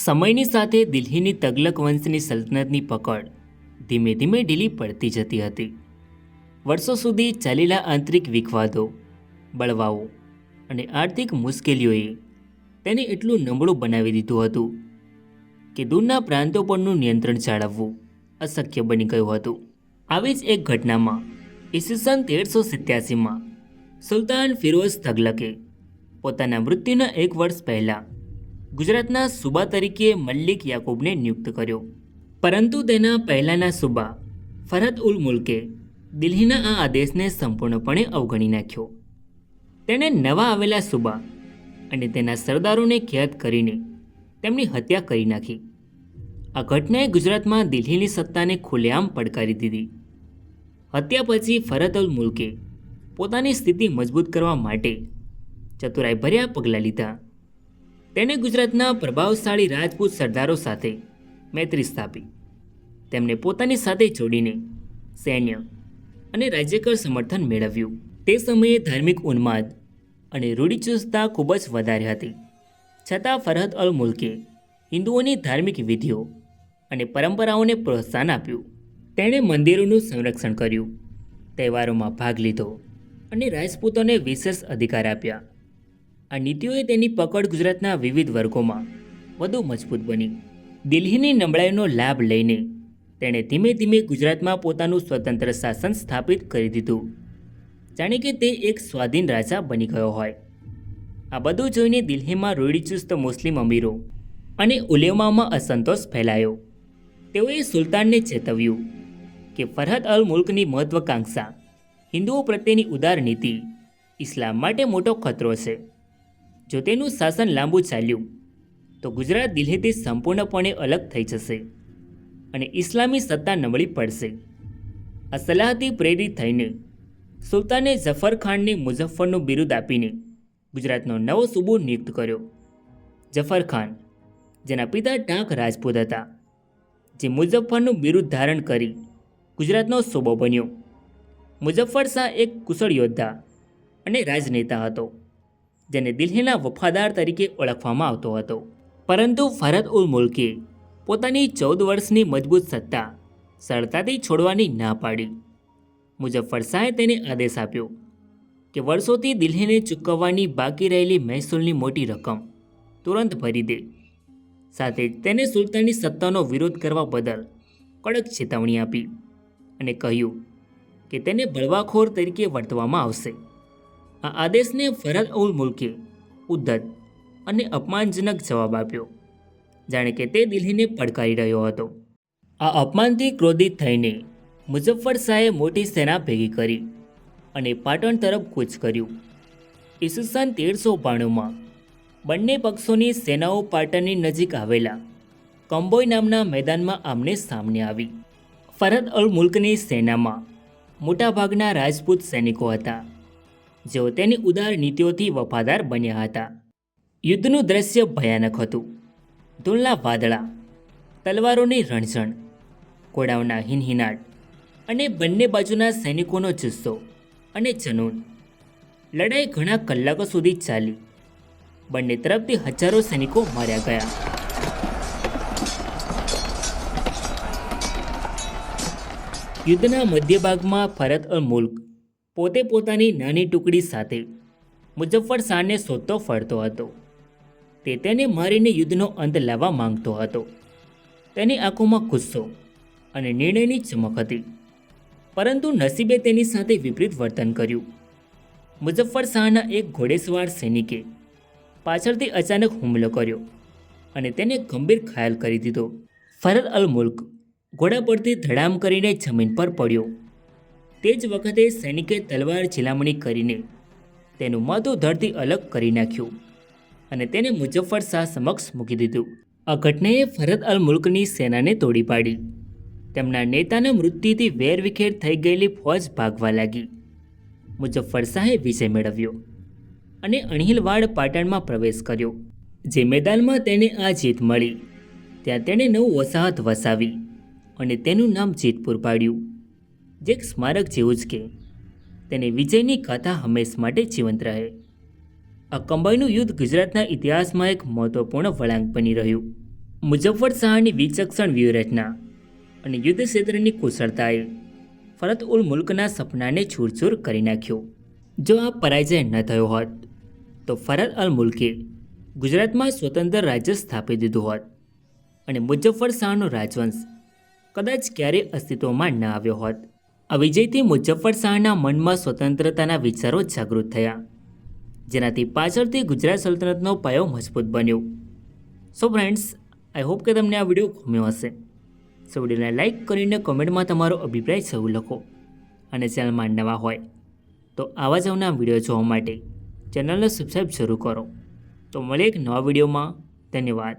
સમયની સાથે દિલ્હીની તગલક વંશની સલ્તનતની પકડ ધીમે ધીમે ઢીલી પડતી જતી હતી. વર્ષો સુધી ચાલેલા આંતરિક વિખવાદો, બળવાઓ અને આર્થિક મુશ્કેલીઓએ તેને એટલું નબળું બનાવી દીધું હતું કે દૂરના પ્રાંતો પરનું નિયંત્રણ જાળવવું અશક્ય બની ગયું હતું. આવી જ એક ઘટનામાં ઈસવીસન 1387માં સુલતાન ફિરોઝ તગલકે પોતાના મૃત્યુના 1 વર્ષ પહેલાં ગુજરાતના સુબા તરીકે મલ્લિક યાકૂબને નિયુક્ત કર્યો. પરંતુ તેના પહેલાંના સુબા ફરહદ ઉલ મુલ્કે દિલ્હીના આ આદેશને સંપૂર્ણપણે અવગણી નાખ્યો. તેણે નવા આવેલા સુબા અને તેના સરદારોને કેદ કરીને તેમની હત્યા કરી નાખી. આ ઘટનાએ ગુજરાતમાં દિલ્હીની સત્તાને ખુલ્લેઆમ પડકારી દીધી. હત્યા પછી ફરહદ ઉલ મુલ્કે પોતાની સ્થિતિ મજબૂત કરવા માટે ચતુરાઈભર્યા પગલાં લીધા. તેણે ગુજરાતના પ્રભાવશાળી રાજપૂત સરદારો સાથે મૈત્રી સ્થાપી. તેમને પોતાની સાથે જોડીને સૈન્ય અને રાજ્યકર સમર્થન મેળવ્યું. તે સમયે ધાર્મિક ઉન્માદ અને રૂઢિચુસ્તતા ખૂબ જ વધારે હતી. છતાં ફરહદ અલ મુલ્કે હિન્દુઓની ધાર્મિક વિધિઓ અને પરંપરાઓને પ્રોત્સાહન આપ્યું. તેણે મંદિરોનું સંરક્ષણ કર્યું, તહેવારોમાં ભાગ લીધો અને રાજપૂતોને વિશેષ અધિકાર આપ્યા. આ નીતિઓએ તેની પકડ ગુજરાતના વિવિધ વર્ગોમાં વધુ મજબૂત બની. દિલ્હીની નબળાઈનો લાભ લઈને તેણે ધીમે ધીમે ગુજરાતમાં પોતાનું સ્વતંત્ર શાસન સ્થાપિત કરી દીધું, જાણે કે તે એક સ્વાધીન રાજા બની ગયો હોય. આ બધું જોઈને દિલ્હીમાં રૂઢિચુસ્ત મુસ્લિમ અમીરો અને ઉલેમામાં અસંતોષ ફેલાયો. તેઓએ સુલતાનને ચેતવ્યું કે ફરહદ અલ મુલ્કની મહત્વાકાંક્ષા, હિન્દુઓ પ્રત્યેની ઉદાર નીતિ ઇસ્લામ માટે મોટો ખતરો છે. જો તેનું શાસન લાંબુ ચાલ્યું તો ગુજરાત દિલ્હીથી સંપૂર્ણપણે અલગ થઈ જશે અને ઇસ્લામી સત્તા નબળી પડશે. આ સલાહથી પ્રેરિત થઈને સુલતાને જફર ખાનને મુઝફ્ફરનું બિરુદ આપીને ગુજરાતનો નવો સૂબો નિયુક્ત કર્યો. જફર ખાન, જેના પિતા ટાંક રાજપૂત હતા, જે મુઝફ્ફરનું બિરુદ ધારણ કરી ગુજરાતનો સૂબો બન્યો. મુઝફ્ફર શાહ એક કુશળ યોદ્ધા અને રાજનેતા હતો, જેને દિલ્હીના વફાદાર તરીકે ઓળખવામાં આવતો હતો. પરંતુ ફરહદ ઉલ મુલ્કે પોતાની 14 વર્ષની મજબૂત સત્તા સરળતાથી છોડવાની ના પાડી. મુઝફ્ફર શાહે તેને આદેશ આપ્યો કે વર્ષોથી દિલ્હીને ચૂકવવાની બાકી રહેલી મહેસૂલની મોટી રકમ તુરંત ભરી દે. સાથે જ તેને સુલતાનની સત્તાનો વિરોધ કરવા બદલ કડક ચેતવણી આપી અને કહ્યું કે તેને બળવાખોર તરીકે વર્તવામાં આવશે. આ આદેશને ફરહદ ઉલ મુલ્કે ઉદ્ધત અને અપમાનજનક જવાબ આપ્યો, જાણે કે તે દિલ્હીને પડકારી રહ્યો હતો. આ અપમાનથી ક્રોધિત થઈને મુઝફ્ફર શાહે મોટી સેના ભેગી કરી અને પાટણ તરફ કૂચ કર્યું. ઈસવીસન 1392માં બંને પક્ષોની સેનાઓ પાટણની નજીક આવેલા કંબોઈ નામના મેદાનમાં આમને સામને આવી. ફરહદ અલ મુલ્કની સેનામાં મોટાભાગના રાજપૂત સૈનિકો હતા, જેઓ તેની ઉદાર નીતિઓથી વફાદાર બન્યા હતા. યુદ્ધનું દ્રશ્ય ભયાનક હતું. ધૂળના વાદળા, તલવારોની રણઝણ, ઘોડાઓના હિનહિનાટ અને બંને બાજુના સૈનિકોનો જુસ્સો અને જનૂન. લડાઈ ઘણા કલાકો સુધી ચાલી. બંને તરફથી હજારો સૈનિકો માર્યા ગયા. યુદ્ધના મધ્ય ભાગમાં ફરહદ અલ મુલ્ક પોતે પોતાની નાની ટુકડી સાથે મુઝફ્ફર શાહને શોધતો ફરતો હતો. તે તેને મારીને યુદ્ધનો અંત લાવવા માંગતો હતો. તેની આંખોમાં ગુસ્સો અને નિર્ણયની ચમક હતી, પરંતુ નસીબે તેની સાથે વિપરીત વર્તન કર્યું. મુઝફ્ફર શાહના એક ઘોડેસવાર સૈનિકે પાછળથી અચાનક હુમલો કર્યો અને તેને ગંભીર ઘાયલ કરી દીધો. ફરહદ અલ મુલ્ક ઘોડા પરથી ધડામ કરીને જમીન પર પડ્યો. તે જ વખતે સૈનિકે તલવાર ઝીલામણી કરીને તેનું માથું ધડથી અલગ કરી નાખ્યું અને તેને મુઝફ્ફર શાહ સમક્ષ મૂકી દીધું. આ ઘટનાએ ફરહદ અલ મુલ્કની સેનાને તોડી પાડી. તેમના નેતાના મૃત્યુથી વેરવિખેર થઈ ગયેલી ફૌજ ભાગવા લાગી. મુઝફ્ફર શાહે વિજય મેળવ્યો અને અણહિલવાડ પાટણમાં પ્રવેશ કર્યો. જે મેદાનમાં તેને આ જીત મળી, ત્યાં તેણે નવું વસાહત વસાવી અને તેનું નામ જેતપુર પાડ્યું, જે એક સ્મારક જેવું જ કે તેની વિજયની ગાથા હંમેશ માટે જીવંત રહે. આ કંબાઈનું યુદ્ધ ગુજરાતના ઇતિહાસમાં એક મહત્વપૂર્ણ વળાંક બની રહ્યું. મુઝફ્ફર શાહની વિચક્ષણ વ્યૂહરચના અને યુદ્ધ ક્ષેત્રની કુશળતાએ ફરત ઉલ મુલ્કના સપનાને છૂરછૂર કરી નાખ્યું. જો આ પરાજય ન થયો હોત તો ફરત અલ મુલ્કે ગુજરાતમાં સ્વતંત્ર રાજ્ય સ્થાપી દીધું હોત અને મુઝફ્ફર શાહનો રાજવંશ કદાચ ક્યારેય અસ્તિત્વમાં ન આવ્યો હોત. આ વિજયથી મુઝફ્ફર શાહના મનમાં સ્વતંત્રતાના વિચારો જાગૃત થયા, જેનાથી પાછળથી ગુજરાત સલ્તનતનો પાયો મજબૂત બન્યો. સો ફ્રેન્ડ્સ, આઈ હોપ કે તમને આ વિડીયો ગમ્યો હશે. સો વિડીયોને લાઇક કરીને કોમેન્ટમાં તમારો અભિપ્રાય જરૂર લખો અને ચેનલમાં નવા હોય તો આવા જ અવના વિડીયો જોવા માટે ચેનલને સબસ્ક્રાઈબ જરૂર કરો. તો મળીએ એક નવા વિડીયોમાં. ધન્યવાદ.